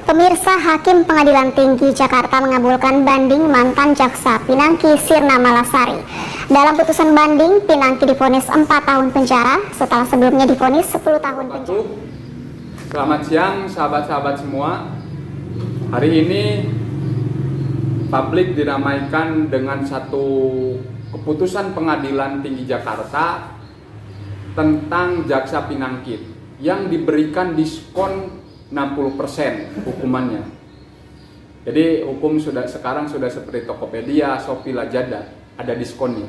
Pemirsa, Hakim Pengadilan Tinggi Jakarta mengabulkan banding mantan Jaksa Pinangki Sirna Malasari. Dalam putusan banding, Pinangki divonis 4 tahun penjara setelah sebelumnya divonis 10 tahun penjara. Selamat siang sahabat-sahabat semua. Hari ini publik diramaikan dengan satu keputusan Pengadilan Tinggi Jakarta tentang Jaksa Pinangki yang diberikan diskon 60% hukumannya. Jadi hukum sekarang sudah seperti Tokopedia, Shopee, Lazada, ada diskonnya.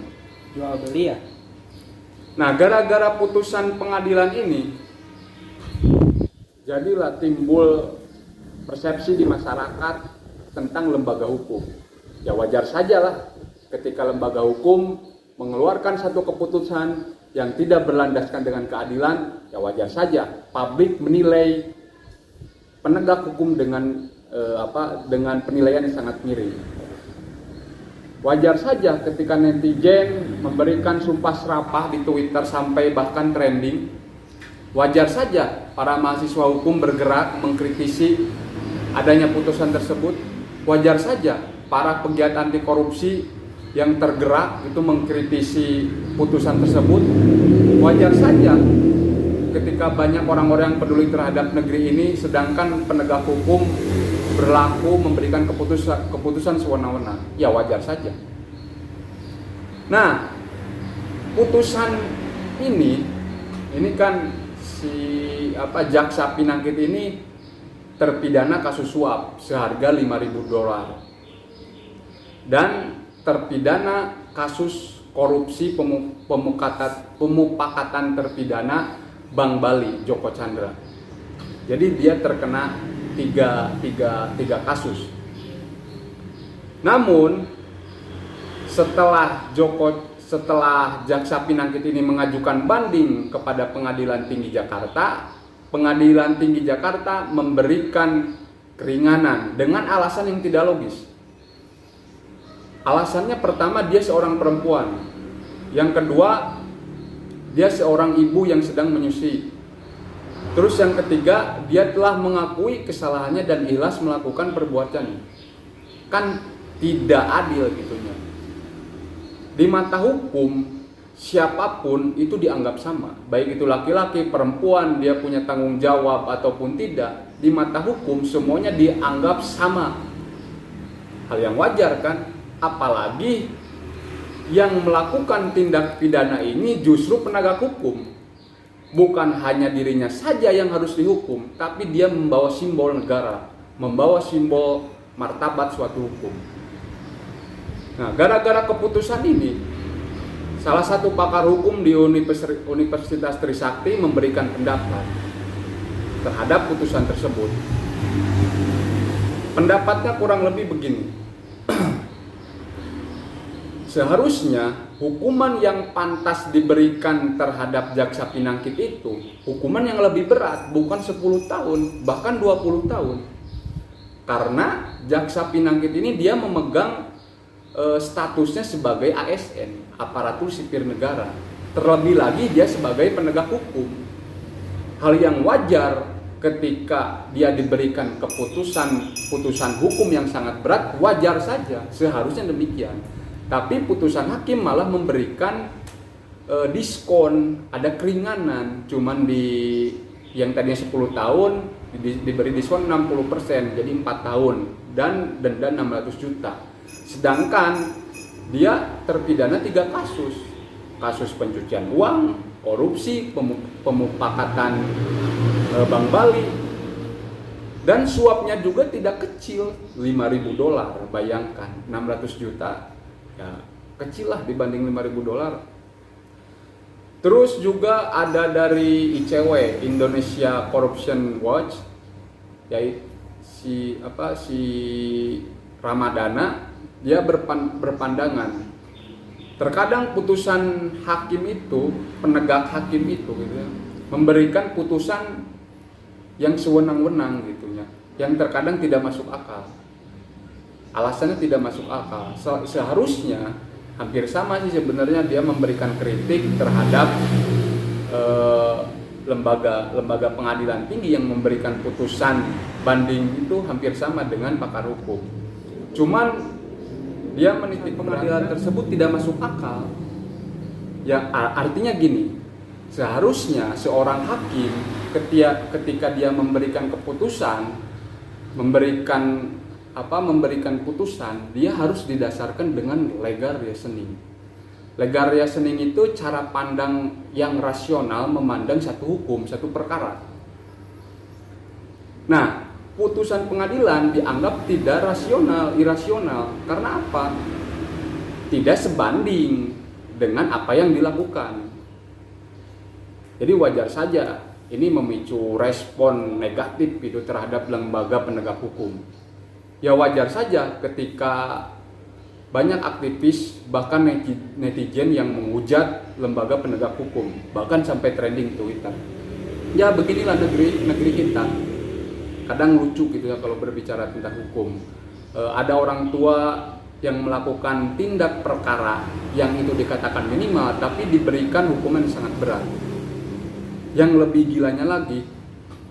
Jual beli ya. Nah, gara-gara putusan pengadilan ini, jadilah timbul persepsi di masyarakat tentang lembaga hukum. Ya wajar sajalah ketika lembaga hukum mengeluarkan satu keputusan yang tidak berlandaskan dengan keadilan, ya wajar saja publik menilai penegak hukum dengan penilaian yang sangat miring. Wajar saja ketika netizen memberikan sumpah serapah di Twitter sampai bahkan trending. Wajar saja para mahasiswa hukum bergerak mengkritisi adanya putusan tersebut. Wajar saja para pegiat anti korupsi yang tergerak itu mengkritisi putusan tersebut. Wajar saja ketika banyak orang-orang yang peduli terhadap negeri ini, sedangkan penegak hukum berlaku memberikan keputusan sewenang-wenang, ya wajar saja. Nah, putusan ini kan Jaksa Pinangki ini terpidana kasus suap seharga $5.000 dan terpidana kasus korupsi pemupakatan terpidana Bank Bali, Joko Chandra. Jadi dia terkena tiga kasus. Namun setelah Jaksa Pinangki ini mengajukan banding kepada Pengadilan Tinggi Jakarta, Pengadilan Tinggi Jakarta memberikan keringanan dengan alasan yang tidak logis. Alasannya pertama, dia seorang perempuan. Yang kedua, dia seorang ibu yang sedang menyusui. Terus yang ketiga, dia telah mengakui kesalahannya dan ikhlas melakukan perbuatannya. Kan tidak adil gitunya. Di mata hukum, siapapun itu dianggap sama. Baik itu laki-laki, perempuan, dia punya tanggung jawab ataupun tidak. Di mata hukum semuanya dianggap sama. Hal yang wajar kan? Apalagi yang melakukan tindak pidana ini justru penegak hukum. Bukan hanya dirinya saja yang harus dihukum, tapi dia membawa simbol negara, membawa simbol martabat suatu hukum. Nah, gara-gara keputusan ini, salah satu pakar hukum di Universitas Trisakti memberikan pendapat terhadap putusan tersebut. Pendapatnya kurang lebih begini. Seharusnya hukuman yang pantas diberikan terhadap Jaksa Pinangki itu hukuman yang lebih berat, bukan 10 tahun, bahkan 20 tahun. Karena Jaksa Pinangki ini dia memegang statusnya sebagai ASN, aparatur sipil negara. Terlebih lagi dia sebagai penegak hukum. Hal yang wajar ketika dia diberikan putusan hukum yang sangat berat, wajar saja, seharusnya demikian. Tapi putusan hakim malah memberikan diskon, ada keringanan, cuman yang tadinya 10 tahun diberi diskon 60%, jadi 4 tahun dan denda 600 juta. Sedangkan dia terpidana 3 kasus. Kasus pencucian uang, korupsi, pemupakatan Bank Bali. Dan suapnya juga tidak kecil, $5.000, bayangkan 600 juta. Ya, kecil lah dibanding $5.000. Terus juga ada dari ICW, Indonesia Corruption Watch, yaitu si Ramadana, dia berpandangan terkadang putusan hakim itu, penegak hakim itu gitu ya, memberikan putusan yang sewenang-wenang gitu ya, yang terkadang tidak masuk akal. Alasannya tidak masuk akal. Seharusnya hampir sama sih sebenarnya dia memberikan kritik terhadap lembaga pengadilan tinggi yang memberikan putusan banding itu hampir sama dengan pakar hukum. Cuman dia menitik pengadilan tersebut tidak masuk akal. Ya artinya gini, seharusnya seorang hakim ketika dia memberikan keputusan, memberikan putusan, dia harus didasarkan dengan legal reasoning. Legal reasoning itu cara pandang yang rasional memandang satu hukum, satu perkara. Nah, putusan pengadilan dianggap tidak rasional, irasional. Karena apa? Tidak sebanding dengan apa yang dilakukan. Jadi wajar saja ini memicu respon negatif gitu terhadap lembaga penegak hukum. Ya wajar saja ketika banyak aktivis bahkan netizen yang menghujat lembaga penegak hukum, bahkan sampai trending Twitter. Ya beginilah negeri kita. Kadang lucu gitu ya kalau berbicara tentang hukum. Ada orang tua yang melakukan tindak perkara yang itu dikatakan minimal tapi diberikan hukuman yang sangat berat. Yang lebih gilanya lagi,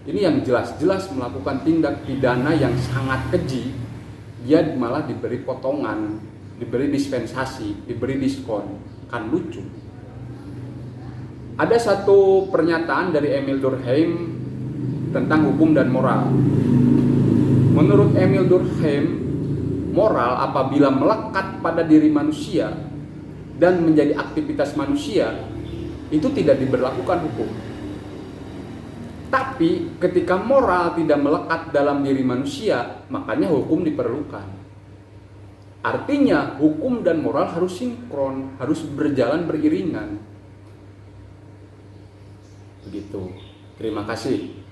ini yang jelas-jelas melakukan tindak pidana yang sangat keji, dia malah diberi potongan, diberi dispensasi, diberi diskon. Kan lucu. Ada satu pernyataan dari Emil Durkheim tentang hukum dan moral. Menurut Emil Durkheim, moral apabila melekat pada diri manusia dan menjadi aktivitas manusia, itu tidak diberlakukan hukum. Tapi ketika moral tidak melekat dalam diri manusia, makanya hukum diperlukan. Artinya hukum dan moral harus sinkron, harus berjalan beriringan. Begitu. Terima kasih.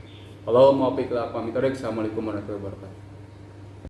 Assalamualaikum warahmatullahi wabarakatuh.